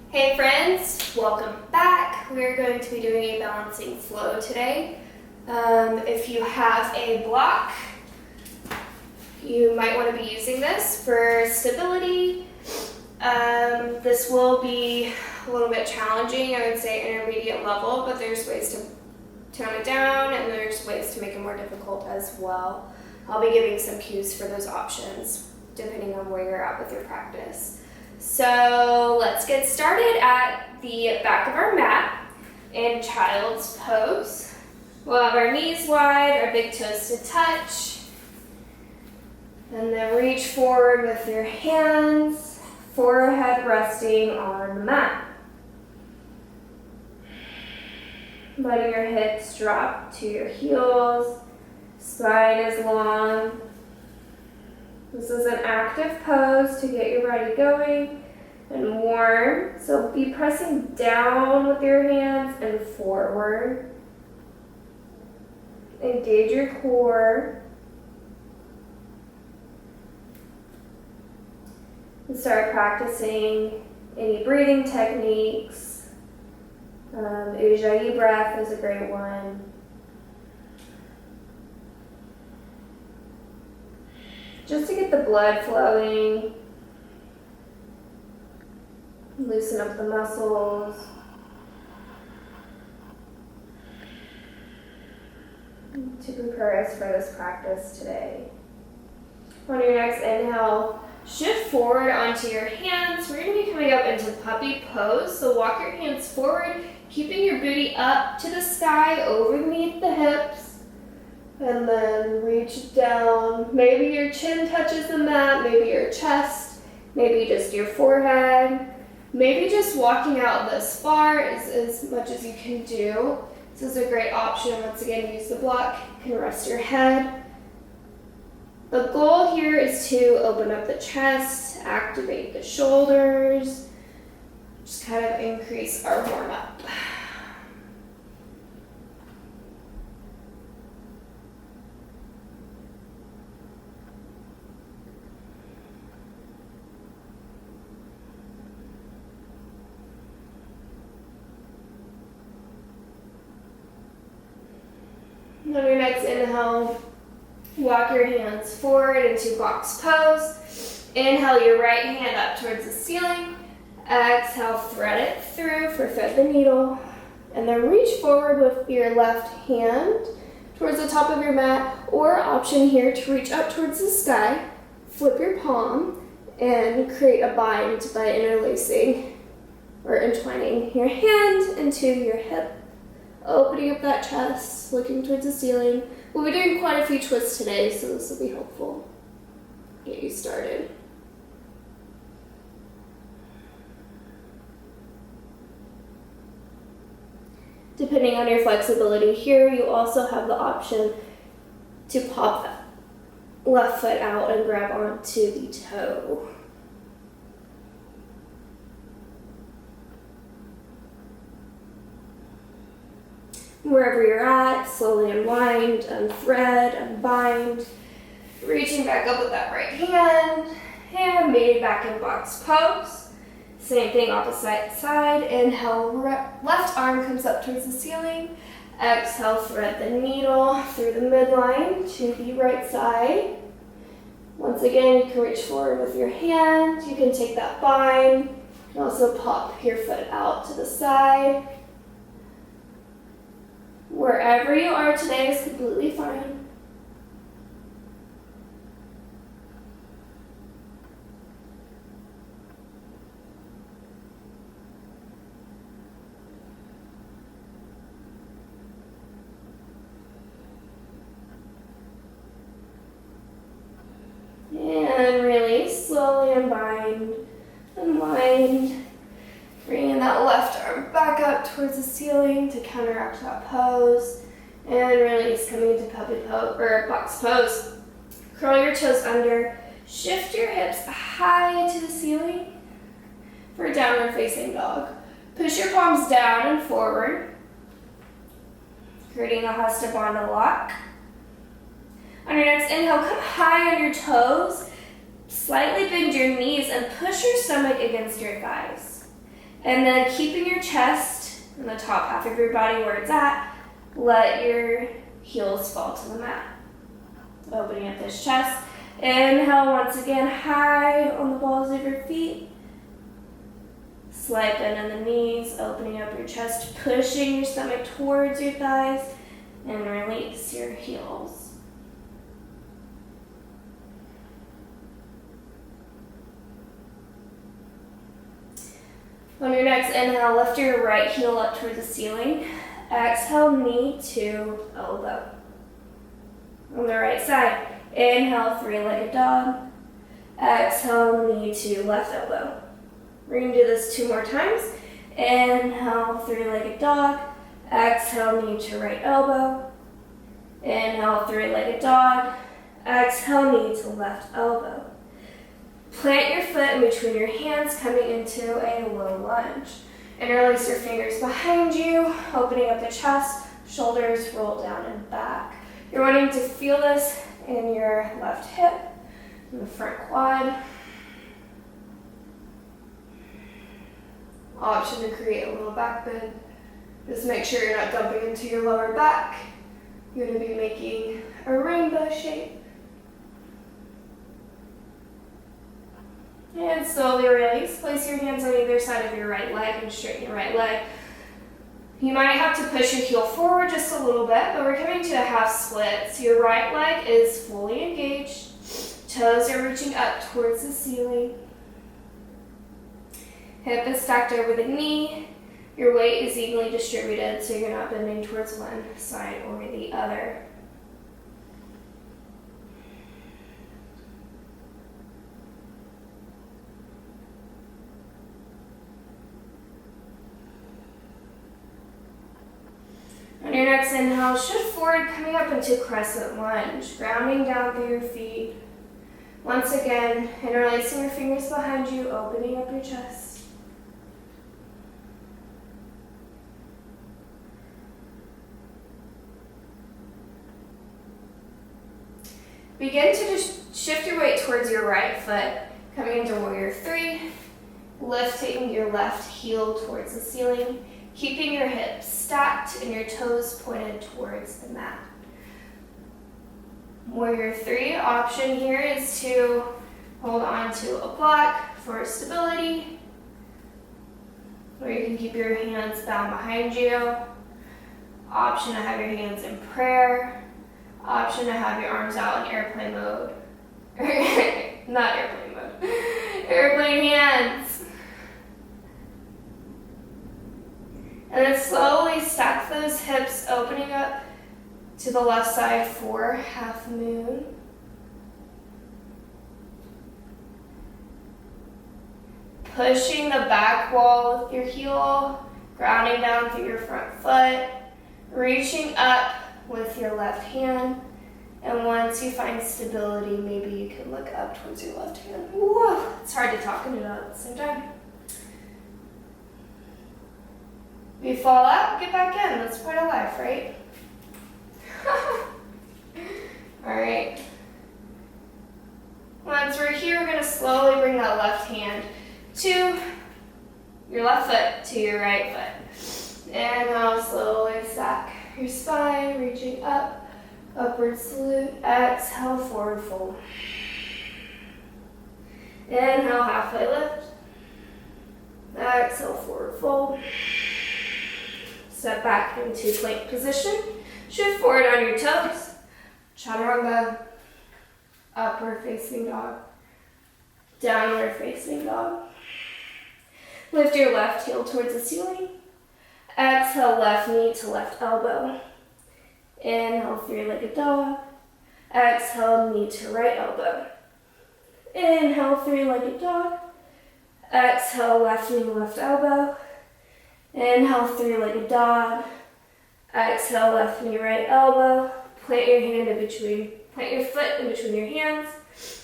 Hey friends, welcome back. We're going to be doing a balancing flow today. If you have a block, you might want to be using this for stability. This will be a little bit challenging, I would say intermediate level, but there's ways to tone it down and there's ways to make it more difficult as well. I'll be giving some cues for those options depending on where you're at with your practice. So let's get started at the back of our mat in child's pose. We'll have our knees wide, our big toes to touch, and then reach forward with your hands, forehead resting on the mat. Letting your hips drop to your heels, spine is long. This is an active pose to get your body going and warm. So be pressing down with your hands and forward. Engage your core. And start practicing any breathing techniques. Ujjayi breath is a great one. Just to get the blood flowing, loosen up the muscles. To prepare us for this practice today. On your next inhale, shift forward onto your hands. We're going to be coming up into puppy pose. So walk your hands forward, keeping your booty up to the sky, overneath the hips. And then reach down. Maybe your chin touches the mat, maybe your chest, maybe just your forehead. Maybe just walking out this far is as much as you can do. This is a great option. Once again, use the block. You can rest your head. The goal here is to open up the chest, activate the shoulders, just kind of increase our warm-up. On your next inhale, walk your hands forward into box pose. Inhale your right hand up towards the ceiling. Exhale, thread it through for thread the needle. And then reach forward with your left hand towards the top of your mat, or option here to reach up towards the sky. Flip your palm and create a bind by interlacing or entwining your hand into your hip. Opening up that chest, looking towards the ceiling. We'll be doing quite a few twists today, so this will be helpful. Get you started. Depending on your flexibility here, you also have the option to pop that left foot out and grab onto the toe. Wherever you're at, slowly unwind, unthread, unbind. Reaching back up with that right hand, and meeting back in box pose. Same thing, opposite side. Inhale, left arm comes up towards the ceiling. Exhale, thread the needle through the midline to the right side. Once again, you can reach forward with your hand. You can take that bind. You can also pop your foot out to the side. Wherever you are today is completely fine. And release, slowly unbind, unwind. Bringing that left arm back up towards the ceiling to counteract that pose. And release, coming into puppy pose or box pose. Curl your toes under. Shift your hips high to the ceiling for downward facing dog. Push your palms down and forward, creating a Hasta Bandha lock. On your next inhale, come high on your toes. Slightly bend your knees and push your stomach against your thighs. And then keeping your chest in the top half of your body where it's at, let your heels fall to the mat. Opening up this chest. Inhale once again, high on the balls of your feet. Slight bend in the knees, opening up your chest, pushing your stomach towards your thighs, and release your heels. On your next inhale, lift your right heel up towards the ceiling. Exhale, knee to elbow. On the right side, inhale, three-legged dog. Exhale, knee to left elbow. We're going to do this 2 more times. Inhale, three-legged dog. Exhale, knee to right elbow. Inhale, three-legged dog. Exhale, knee to left elbow. Plant your foot in between your hands, coming into a low lunge. Interlace your fingers behind you, opening up the chest, shoulders roll down and back. You're wanting to feel this in your left hip, in the front quad. Option to create a little back bend. Just make sure you're not dumping into your lower back. You're going to be making a rainbow shape. And slowly release. Place your hands on either side of your right leg and straighten your right leg. You might have to push your heel forward just a little bit, but we're coming to a half split. So your right leg is fully engaged. Toes are reaching up towards the ceiling. Hip is stacked over the knee. Your weight is evenly distributed, so you're not bending towards one side or the other. On your next inhale, shift forward, coming up into crescent lunge, grounding down through your feet. Once again, interlacing your fingers behind you, opening up your chest. Begin to just shift your weight towards your right foot, coming into warrior 3, lifting your left heel towards the ceiling, keeping your hips stacked and your toes pointed towards the mat. Warrior 3 option here is to hold on to a block for stability, or you can keep your hands bound behind you. Option to have your hands in prayer. Option to have your arms out in airplane mode. Not airplane mode. Airplane hands. And then slowly stack those hips, opening up to the left side for half moon. Pushing the back wall with your heel, grounding down through your front foot, reaching up with your left hand. And once you find stability, maybe you can look up towards your left hand. Whoa, it's hard to talk and do that at the same time. If you fall out, get back in. That's part of life, right? All right. Once we're here, we're going to slowly bring that left hand to your left foot to your right foot. And now slowly stack your spine, reaching up, upward salute. Exhale, forward fold. Inhale, halfway lift. Exhale, forward fold. Step back into plank position. Shift forward on your toes. Chaturanga. Upward facing dog. Downward facing dog. Lift your left heel towards the ceiling. Exhale, left knee to left elbow. Inhale, three-legged dog. Exhale, knee to right elbow. Inhale, three-legged dog. Exhale, left knee, left elbow. Inhale, three-legged dog. Exhale, left knee, right elbow. Plant your foot in between your hands.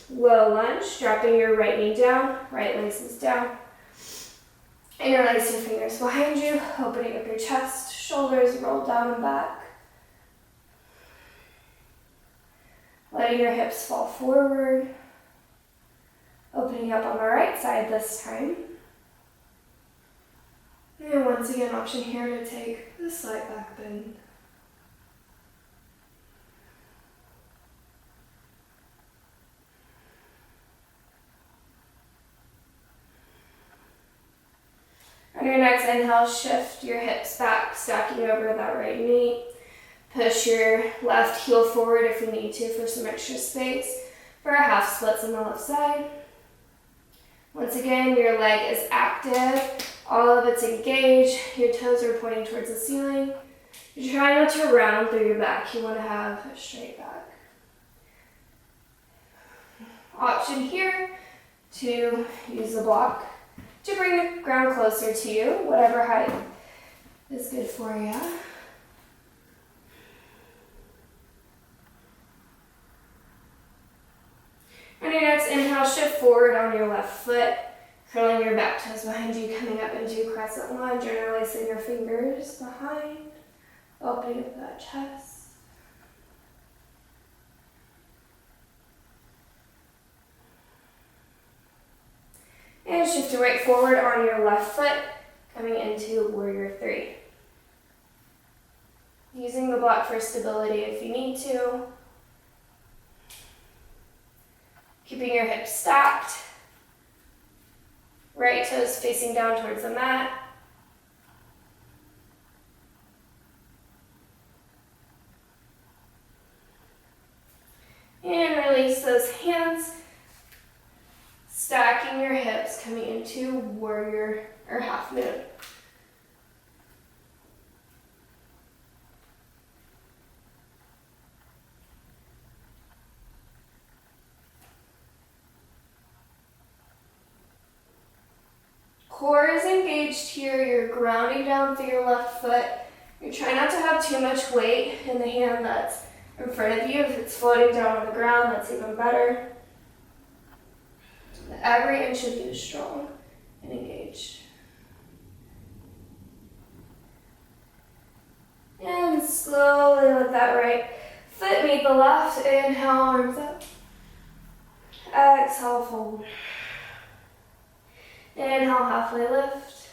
Low lunge, dropping your right knee down, right laces down. Interlace your fingers behind you, opening up your chest, shoulders roll down and back. Letting your hips fall forward. Opening up on the right side this time. And once again, option here to take the slight back bend. On your next inhale, shift your hips back, stacking over that right knee. Push your left heel forward if you need to for some extra space for a half splits on the left side. Once again, your leg is active. All of it's engaged. Your toes are pointing towards the ceiling. You're trying not to round through your back. You want to have a straight back. Option here to use the block to bring the ground closer to you, whatever height is good for you. On your next inhale, shift forward on your left foot, curling your back toes behind you, coming up into crescent lunge, interlacing your fingers behind, opening up that chest. And shift your weight forward on your left foot, coming into warrior three. Using the block for stability if you need to. Keeping your hips stacked. Right toes facing down towards the mat. And release those hands. Stacking your hips, coming into warrior or half moon. Core is engaged here. You're grounding down through your left foot. You're trying not to have too much weight in the hand that's in front of you. If it's floating down on the ground, that's even better. Every inch of you is strong and engaged. And slowly let that right foot meet the left. Inhale, arms up. Exhale, fold. Inhale, halfway lift.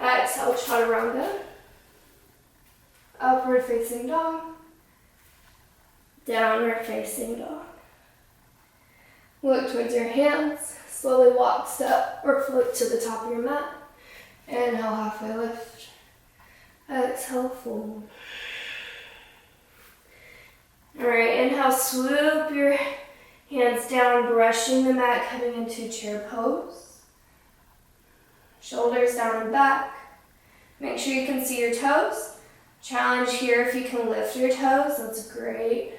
Exhale, chaturanga. Upward facing dog. Downward facing dog. Look towards your hands. Slowly walk, step, or float to the top of your mat. Inhale, halfway lift. Exhale, fold. Alright, inhale, swoop your hands down, brushing the mat, coming into chair pose. Shoulders down and back. Make sure you can see your toes. Challenge here if you can lift your toes. That's a great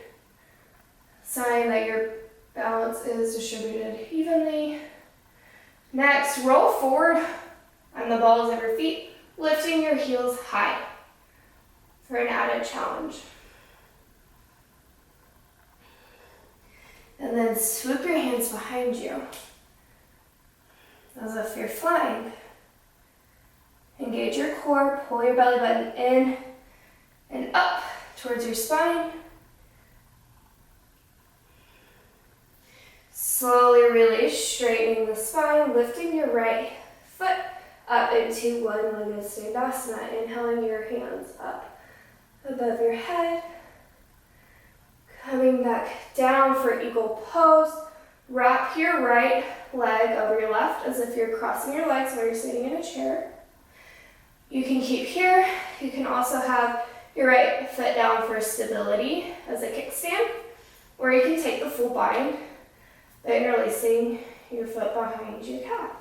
sign that your balance is distributed evenly. Next, roll forward on the balls of your feet, lifting your heels high for an added challenge. And then swoop your hands behind you as if you're flying. Engage your core, pull your belly button in and up towards your spine. Slowly release, straightening the spine, lifting your right foot up into one-legged standasana. Inhaling your hands up above your head. Coming back down for eagle pose. Wrap your right leg over your left as if you're crossing your legs while you're sitting in a chair. You can keep here. You can also have your right foot down for stability as a kickstand, or you can take the full bind by interlacing your foot behind your calf.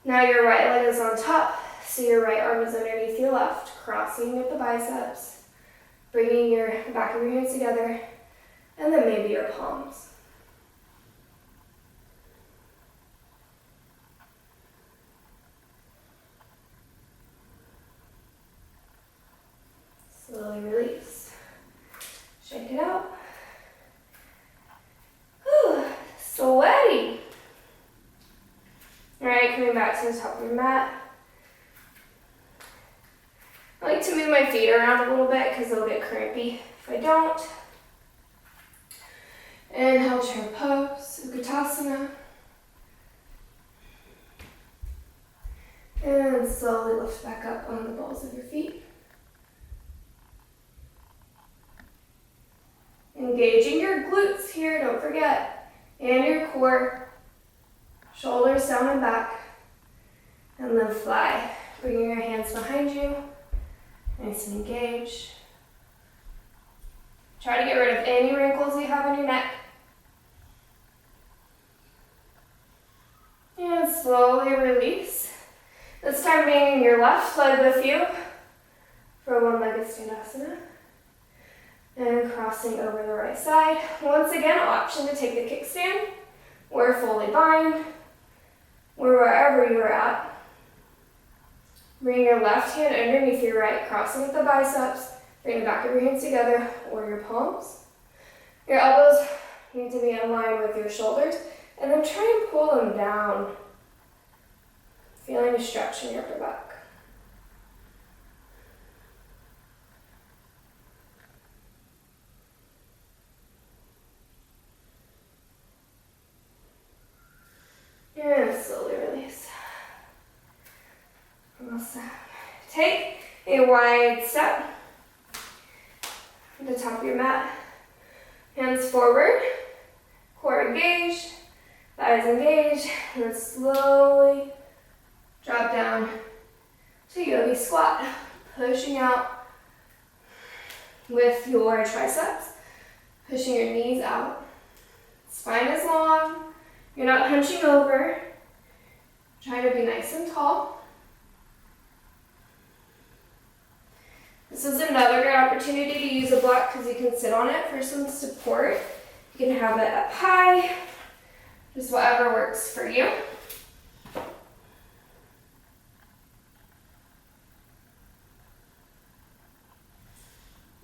Now your right leg is on top, so your right arm is underneath your left, crossing with the biceps, bringing your back of your hands together, and then maybe your palms. Slowly release. Shake it out. Whew, sweaty. All right, coming back to the top of your mat. I like to move my feet around a little bit because they'll get crampy if I don't. Inhale, chair pose, Utkatasana. And And slowly lift back up on the balls of your feet. Engaging your glutes here, don't forget, and your core. Shoulders down and back. And then fly. Bringing your hands behind you. Nice and engaged. Try to get rid of any wrinkles you have in your neck. And slowly release. This time bringing your left leg with you for one-legged Standasana. And crossing over the right side. Once again, option to take the kickstand or fully bind, or wherever you're at. Bring your left hand underneath your right, crossing at the biceps. Bring the back of your hands together or your palms. Your elbows need to be in line with your shoulders, and then try and pull them down. Feeling a stretch in your upper back. And slowly release. Almost done. Take a wide step to the top of your mat. Hands forward, core engaged, thighs engaged, and then slowly drop down to yogi squat. Pushing out with your triceps, pushing your knees out. Spine is long. You're not hunching over. Try to be nice and tall. This is another great opportunity to use a block because you can sit on it for some support. You can have it up high, just whatever works for you.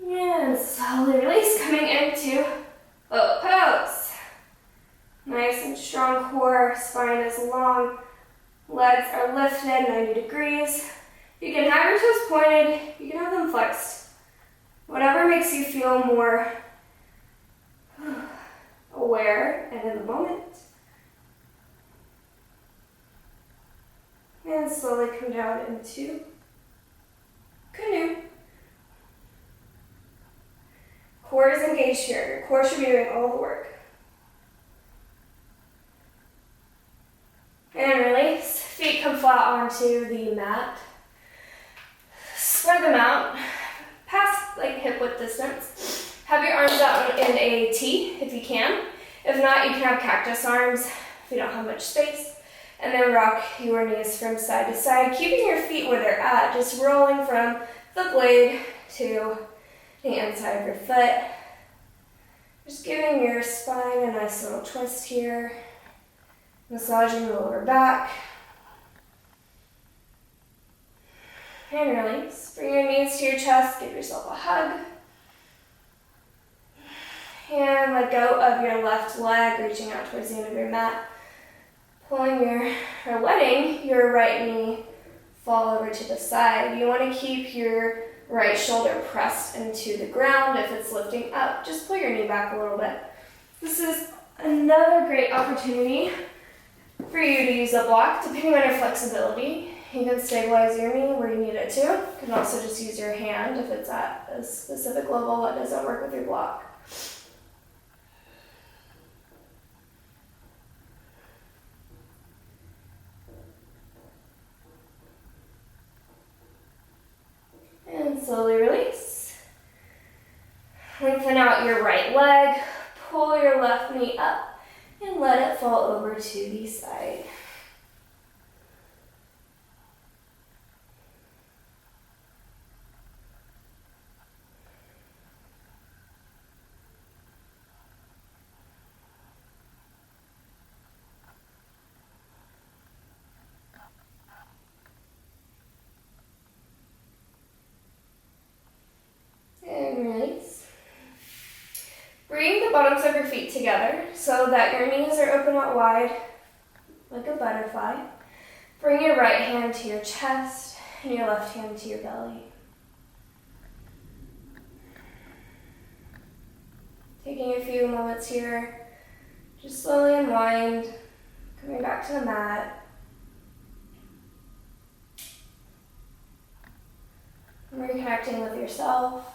And slowly release, coming into boat pose. Nice and strong core, spine is long, legs are lifted 90 degrees. You can have your toes pointed, you can have them flexed. Whatever makes you feel more aware and in the moment. And slowly come down into canoe. Core is engaged here. Your core should be doing all the work. And release. Feet come flat onto the mat. Spread them out, past like hip width distance. Have your arms out in a T if you can. If not, you can have cactus arms if you don't have much space. And then rock your knees from side to side, keeping your feet where they're at, just rolling from the blade to the inside of your foot. Just giving your spine a nice little twist here. Massaging the lower back. And release. Bring your knees to your chest, give yourself a hug. And let go of your left leg, reaching out towards the end of your mat. Letting your right knee fall over to the side. You want to keep your right shoulder pressed into the ground. If it's lifting up, just pull your knee back a little bit. This is another great opportunity for you to use a block, depending on your flexibility. You can stabilize your knee where you need it to. You can also just use your hand if it's at a specific level that doesn't work with your block. And slowly release. Lengthen out your right leg, pull your left knee up, and let it fall over to the side. And release. Bring the bottoms of your feet together so that your knees are open out wide like a butterfly. Bring your right hand to your chest and your left hand to your belly. Taking a few moments here, just slowly unwind, coming back to the mat. reconnecting with yourself.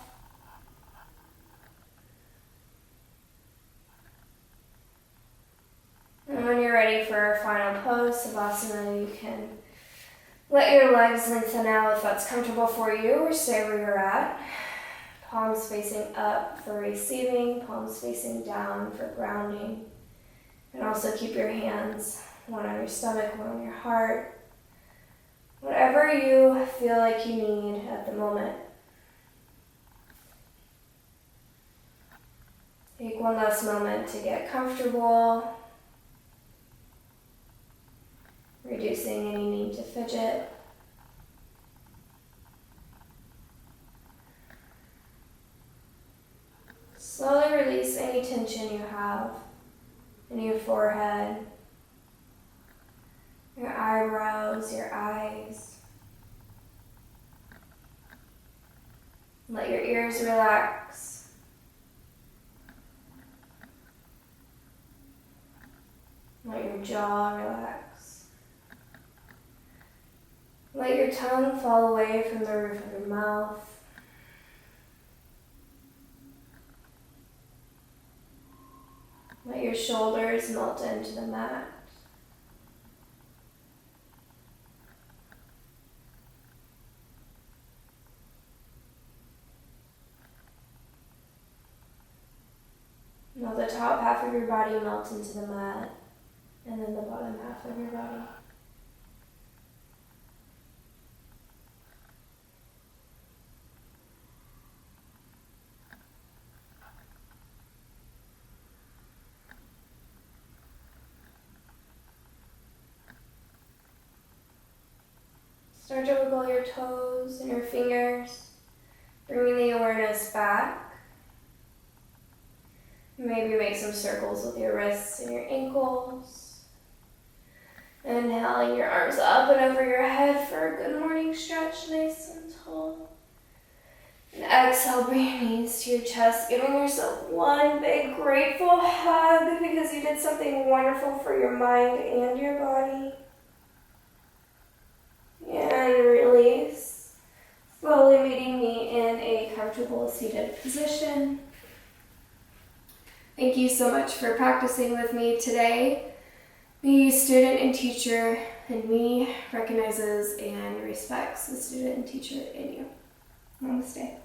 And when you're ready for our final pose, Savasana, you can let your legs lengthen out if that's comfortable for you, or stay where you're at. Palms facing up for receiving, palms facing down for grounding. And also keep your hands, one on your stomach, one on your heart. Whatever you feel like you need at the moment. Take one last moment to get comfortable, reducing any need to fidget. Slowly release any tension you have in your forehead, your eyebrows, your eyes. Let your ears relax. Let your jaw relax. Let your tongue fall away from the roof of your mouth. Let your shoulders melt into the mat. Now the top half of your body melts into the mat, and then the bottom half of your body. Start to wiggle your toes and your fingers, bringing the awareness back. Maybe make some circles with your wrists and your ankles. Inhaling your arms up and over your head for a good morning stretch, nice and tall. And exhale, bring your knees to your chest, giving yourself one big grateful hug because you did something wonderful for your mind and your body. And release, slowly meeting me in a comfortable seated position. Thank you so much for practicing with me today. The student and teacher in me recognizes and respects the student and teacher in you. Namaste.